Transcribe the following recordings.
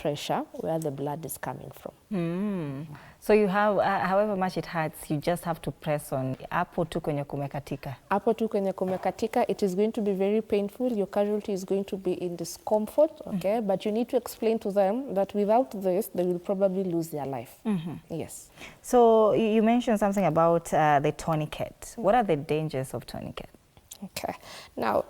pressure where the blood is coming from. So you have, however much it hurts, you just have to press on. Hapo tu kwenye kumekatika. Hapo tu kwenye kumekatika, it is going to be very painful. Your casualty is going to be in discomfort, okay? But you need to explain to them that without this, they will probably lose their life. Yes. So you mentioned something about the tourniquet. What are the dangers of tourniquet? Okay. Now,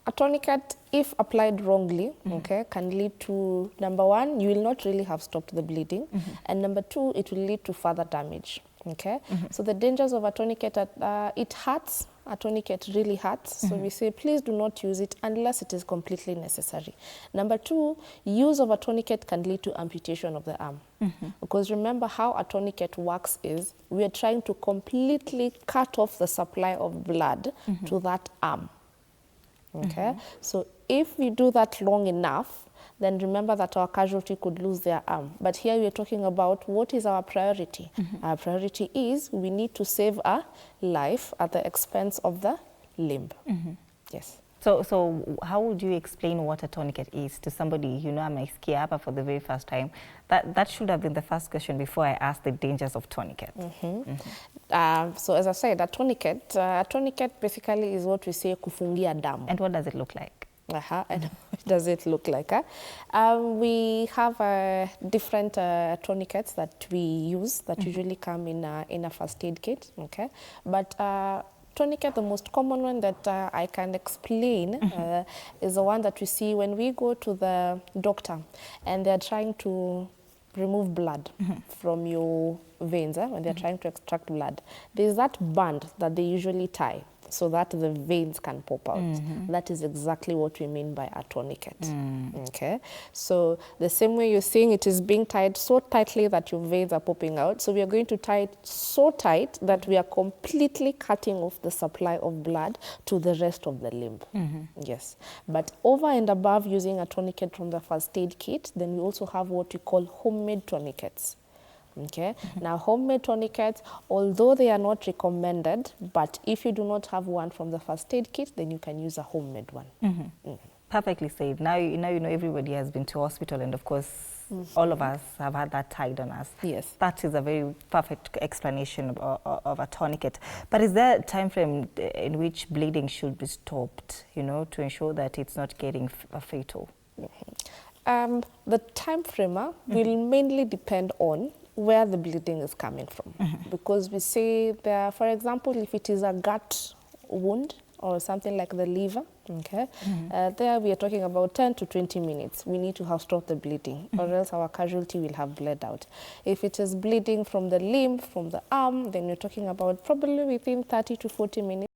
a tourniquet, if applied wrongly, okay, can lead to, number one, you will not really have stopped the bleeding. And number two, it will lead to further damage. Okay. So the dangers of a tourniquet, it hurts. A tourniquet really hurts. So we say, please do not use it unless it is completely necessary. Number two, use of a tourniquet can lead to amputation of the arm. Because remember how a tourniquet works is, we are trying to completely cut off the supply of blood to that arm. Okay. So if we do that long enough, then remember that our casualty could lose their arm. But here we are talking about what is our priority. Our priority is we need to save a life at the expense of the limb. Yes. So how would you explain what a tourniquet is to somebody, you know, I'm a skier for the very first time? That should have been the first question before I asked the dangers of tourniquet. So as I said, a tourniquet basically is what we say kufungia damu. And what does it look like? And what does it look like? We have different tourniquets that we use that usually come in a first aid kit. Okay, but tourniquet, the most common one that I can explain is the one that we see when we go to the doctor and they're trying to remove blood from your veins, when they're trying to extract blood. There's that band that they usually tie so that the veins can pop out. That is exactly what we mean by a tourniquet. Okay, so the same way you're seeing it is being tied so tightly that your veins are popping out. So we are going to tie it so tight that we are completely cutting off the supply of blood to the rest of the limb. Yes, but over and above using a tourniquet from the first aid kit, then we also have what we call homemade tourniquets. Okay, now homemade tourniquets, although they are not recommended, but if you do not have one from the first aid kit, then you can use a homemade one. Perfectly said. Now you know everybody has been to hospital, and of course all of us have had that tied on us. Yes. That is a very perfect explanation of a tourniquet. But is there a time frame in which bleeding should be stopped, you know, to ensure that it's not getting fatal? The time frame will mainly depend on where the bleeding is coming from. Because we say there, for example, if it is a gut wound or something like the liver, okay, there we are talking about 10 to 20 minutes. We need to have stopped the bleeding or else our casualty will have bled out. If it is bleeding from the limb, from the arm, then you're talking about probably within 30 to 40 minutes.